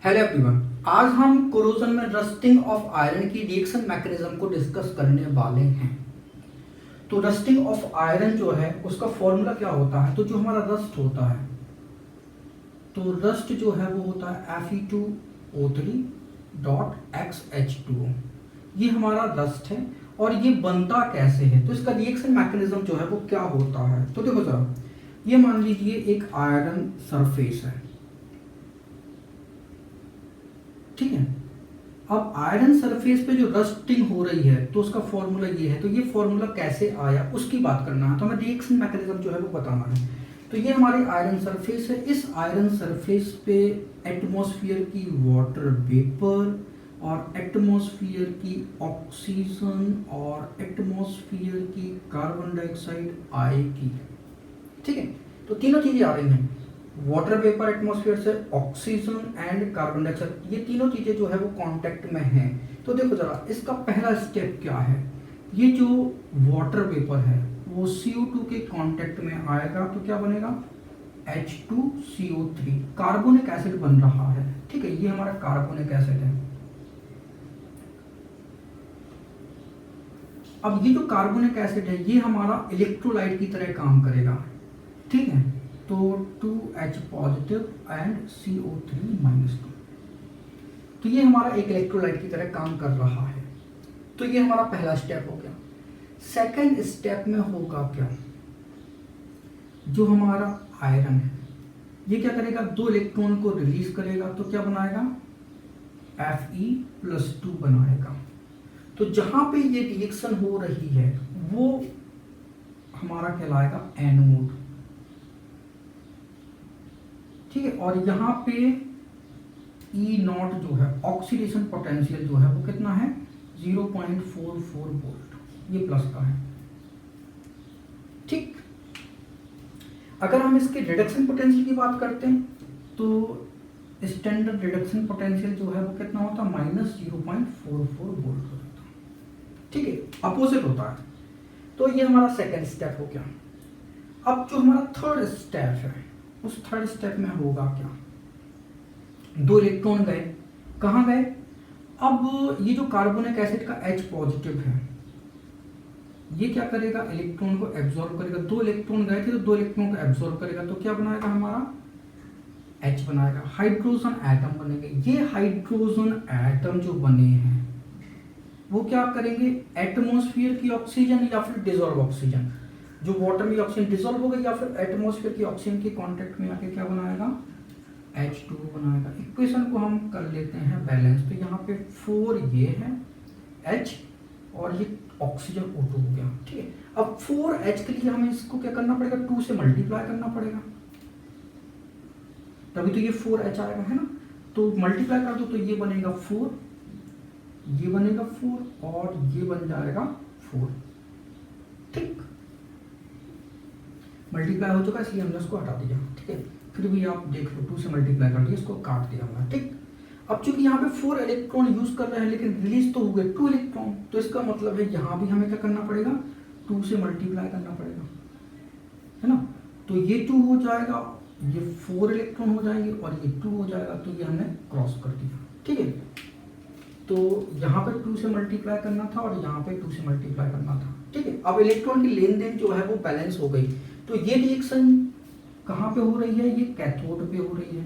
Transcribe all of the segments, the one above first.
Hello everyone, आज हम corrosion में रस्टिंग ऑफ आयरन की रिएक्शन मैकेनिज्म को डिस्कस करने वाले हैं। तो रस्टिंग ऑफ आयरन जो है उसका फॉर्मूला क्या होता है? तो जो हमारा रस्ट होता है, तो रस्ट जो है वो होता है Fe2O3.XH2O। ये हमारा रस्ट है और ये बनता कैसे है, तो इसका रिएक्शन मैकेनिज्म जो है वो क्या होता है। तो देखो जरा, ये मान लीजिए एक आयरन सरफेस है, ठीक है। अब आयरन सरफेस पे जो रस्टिंग हो रही है तो उसका फॉर्मूला ये है। तो ये फॉर्मूला कैसे आया उसकी बात करना है, तो हमें रिएक्शन मैकेनिज्म जो है वो बताना है। तो ये हमारी आयरन सरफेस है। इस आयरन सरफेस पे एटमॉस्फेयर की वाटर वेपर और एटमॉस्फेयर की ऑक्सीजन और एटमॉस्फेयर की कार्बन डाइऑक्साइड आएगी, ठीक है। तो तीनों चीजें आ रही हैं, वाटर वेपर एटमॉस्फेयर से, ऑक्सीजन एंड कार्बन डाइऑक्साइड, ये तीनों चीजें जो है वो कांटेक्ट में हैं। तो देखो जरा, इसका पहला स्टेप क्या है। ये जो वाटर वेपर है वो CO2 के कांटेक्ट में आएगा तो क्या बनेगा, H2CO3, कार्बोनिक एसिड बन रहा है, ठीक है। ये हमारा कार्बोनिक एसिड है। अब ये जो कार्बोनिक एसिड है ये हमारा इलेक्ट्रोलाइट की तरह काम करेगा, ठीक है। तो 2H पॉजिटिव एंड CO3-2, तो ये हमारा एक इलेक्ट्रोलाइट की तरह काम कर रहा है। तो ये हमारा पहला स्टेप हो गया। सेकंड स्टेप में होगा क्या, जो हमारा आयरन है ये क्या करेगा, 2 इलेक्ट्रॉन को रिलीज करेगा तो क्या बनाएगा, Fe+2 बनाएगा। तो जहां पे ये रिएक्शन हो रही है वो हमारा कहलाएगा एनोड, ठीक है। और यहाँ पे E0 जो है ऑक्सीडेशन पोटेंशियल जो है वो कितना है, 0.44 वोल्ट, ये प्लस का है, ठीक। अगर हम इसके रिडक्शन पोटेंशियल की बात करते हैं तो स्टैंडर्ड रिडक्शन पोटेंशियल जो है वो कितना होता है, -0.44 वोल्ट होता है, ठीक है, अपोजिट होता है। तो ये हमारा सेकेंड स्टेप हो गया। अब जो हमारा थर्ड स्टेप है, उस थर्ड स्टेप में होगा क्या, 2 इलेक्ट्रॉन गए, कहाँ गए, अब ये जो कार्बोनिक एसिड का H पॉजिटिव है ये क्या करेगा, इलेक्ट्रॉन को एब्जॉर्ब करेगा। 2 इलेक्ट्रॉन गए थे तो 2 इलेक्ट्रॉन को एब्जॉर्ब करेगा तो क्या बनाएगा, हमारा H बनाएगा, हाइड्रोजन एटम बनेंगे। ये हाइड्रोजन एटम जो बने हैं वो क्या करेंगे, एटमॉस्फेयर की ऑक्सीजन या फिर डिसॉल्व ऑक्सीजन, जो वाटर में ऑक्सीजन डिसॉल्व हो गई या फिर एटमॉस्फेयर की ऑक्सीजन के कांटेक्ट में आके क्या बनाएगा, H2 बनाएगा। इक्वेशन को हम कर लेते हैं बैलेंस। तो यहाँ पे 4 ये है H और ये ऑक्सीजन O2 हो गया, ठीक है। अब 4H के लिए हमें इसको क्या करना पड़ेगा, 2 से मल्टीप्लाई करना पड़ेगा, तभी तो ये 4H आएगा, है ना। तो मल्टीप्लाई कर दो तो ये बनेगा 4, ये बनेगा 4 और ये बन जाएगा 4, ठीक। मल्टीप्लाई हो चुका इसलिए हमने उसको हटा दिया, ठीक है। फिर भी आप देख लो, 2 से मल्टीप्लाई कर दिया, इसको काट दिया हमने, ठीक। अब चूंकि यहाँ पे 4 इलेक्ट्रॉन यूज कर रहे हैं लेकिन रिलीज तो हो गए 2 इलेक्ट्रॉन, तो इसका मतलब है यहाँ भी हमें क्या करना पड़ेगा, 2 से मल्टीप्लाई करना पड़ेगा, है ना। तो ये 2 हो जाएगा, ये 4 इलेक्ट्रॉन हो जाएंगे और ये 2 हो जाएगा, तो ये हमने क्रॉस कर दिया, ठीक है। तो यहाँ पे 2 से मल्टीप्लाई करना था और यहाँ पे 2 से मल्टीप्लाई करना था, ठीक है। अब इलेक्ट्रॉन की लेन देन जो है वो बैलेंस हो गई। तो ये रिएक्शन कहाँ पे हो रही है, ये कैथोड पे हो रही है,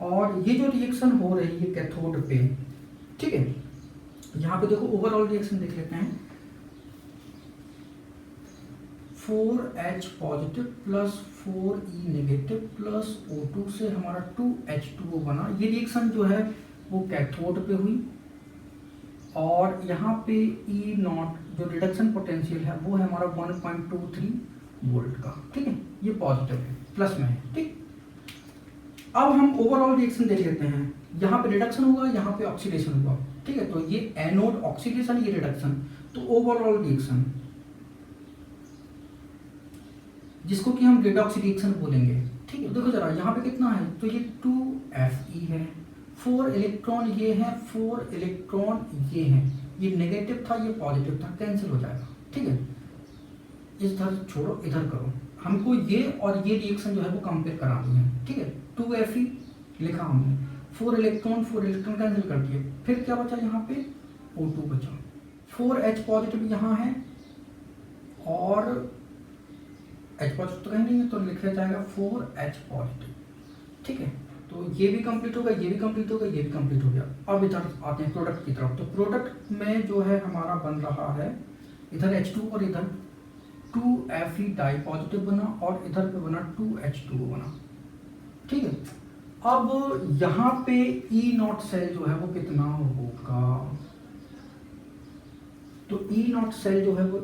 और ये जो रिएक्शन हो रही है कैथोड पे, ठीक है। यहाँ पे देखो ओवरऑल रिएक्शन देख लेते हैं। 4H positive plus 4E negative plus O2 से हमारा 2H2O बना। ये रिएक्शन जो है वो कैथोड पे हुई और यहाँ पे E0 जो रिडक्शन पोटेंशियल है वो है हमारा 1.23 वोल्ट का, ठीक है। ये पॉजिटिव है, प्लस में है, ठीक। अब हम ओवरऑल रिएक्शन देख लेते हैं। यहाँ पे रिडक्शन होगा, यहाँ पे ऑक्सीडेशन होगा, ठीक है। तो ये एनोड ऑक्सीडेशन, ये रिडक्शन, तो ओवरऑल रिएक्शन जिसको कि हम रिडॉक्स रिएक्शन बोलेंगे, ठीक है। देखो जरा यहाँ पे कितना है, तो ये 2Fe है, 4 इलेक्ट्रॉन ये है, 4 इलेक्ट्रॉन ये है, ये नेगेटिव था ये पॉजिटिव था, कैंसिल हो जाएगा, ठीक है। इधर छोड़ो इधर करो, हमको ये और ये रिएक्शन जो है वो कंपेयर करानी है, ठीक है। 2Fe लिखा हमने, 4 इलेक्ट्रॉन कैंसिल कर दिए, फिर क्या बचा यहाँ पे O2 बचा। 4H पॉजिटिव यहाँ है और H पॉजिटिव तो कहीं नहीं है, तो लिखा जाएगा 4H पॉजिटिव। ठीक है, तो ये भी कंप्लीट होगा, ये भी कंप्लीट होगा, ये भी कंप्लीट हो गया। अब इधर आते हैं प्रोडक्ट की तरफ। तो प्रोडक्ट में जो है हमारा बन रहा है इधर H2 और इधर 2Fe डाई पॉजिटिव बना और इधर पे बना 2H2O बना। ठीक है, अब यहाँ पे E0 सेल जो है वो कितना होगा, तो E0 सेल जो है वो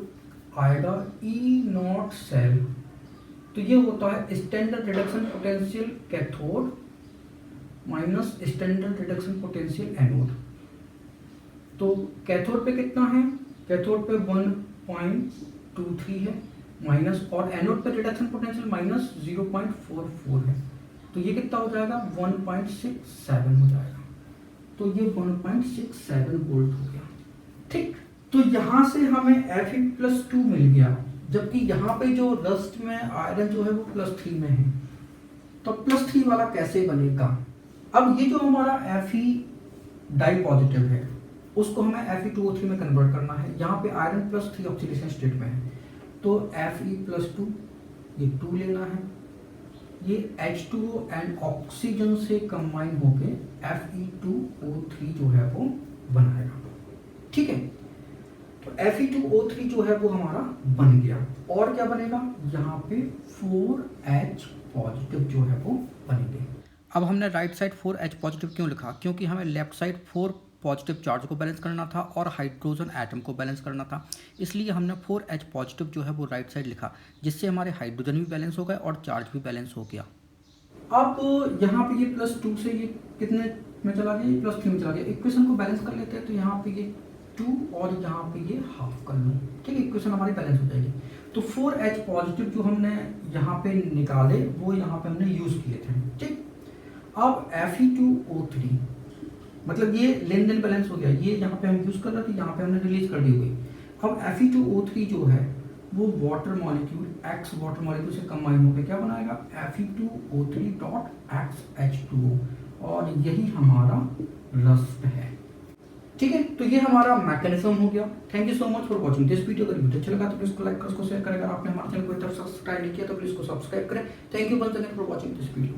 आएगा E0 सेल, तो ये होता है standard reduction potential cathode minus standard reduction potential anode. तो कैथोड पे कितना है, कैथोड पे 1.23 है माइनस, और एनोड पे रिडक्शन पोटेंशियल माइनस 0.44 है, तो ये कितना हो जाएगा 1.67 हो जाएगा। तो ये 1.67 वोल्ट हो गया। ठीक, तो यहाँ से हमें Fe+2 मिल गया, जबकि यहाँ पे जो रस्ट में आयरन जो है वो +3 में है, तो +3 वाला कैसे बनेगा। अब ये जो हमारा Fe डाई पॉजिटिव है उसको हमें Fe2O3 में कन्वर्ट करना है। यहाँ पे आयरन +3 ऑक्सीडेशन स्टेट में है, तो Fe+2 ये 2 लेना है, ये H2O एंड ऑक्सीजन से कंबाइन होके Fe2O3 जो है वो बनाएगा। ठीक है, तो Fe2O3 जो है वो हमारा बन गया, और क्या बनेगा, यहाँ पे 4H पॉजिटिव जो है वो बनेंगे। अब हमने राइट साइड 4H पॉजिटिव क्यों लिखा, क्योंकि हमें लेफ्ट साइड 4 पॉजिटिव चार्ज को बैलेंस करना था और हाइड्रोजन एटम को बैलेंस करना था, इसलिए हमने 4H पॉजिटिव जो है वो राइट साइड लिखा, जिससे हमारे हाइड्रोजन भी बैलेंस हो गए और चार्ज भी बैलेंस हो गया। अब यहाँ पे ये +2 से ये कितने में चला गया, ये +3 में चला गया। इक्वेशन को बैलेंस कर लेते हैं, तो यहाँ पे ये 2 और यहाँ पे ये हाफ कर लूँ। ठीक है, इक्वेशन हमारी बैलेंस हो जाएगी। तो 4H पॉजिटिव जो हमने यहाँ पे निकाले वो यहाँ पे हमने यूज़ किए थे। ठीक, अब Fe2O3 मतलब ये लेन देन बैलेंस हो गया, ये यहाँ पे हम यूज़ कर रहे थे, यहाँ पे हमने रिलीज कर दी हुई। अब Fe2O3 जो है वो water molecule X water molecule से कंबाइन होकर क्या बनाएगा, Fe2O3.XH2O, और यही हमारा रस्ट है। ठीक है, तो ये हमारा मैकेनिज्म हो गया। Thank you so much for watching this video. अगर वीडियो अच्छा लगा तो प्लीज को लाइक करें, उसको शेयर करें। अगर आपने हमारे चैनल को अभी तक सब्सक्राइब नहीं किया तो प्लीज को सब्सक्राइब करें। Thank you once again for watching this video.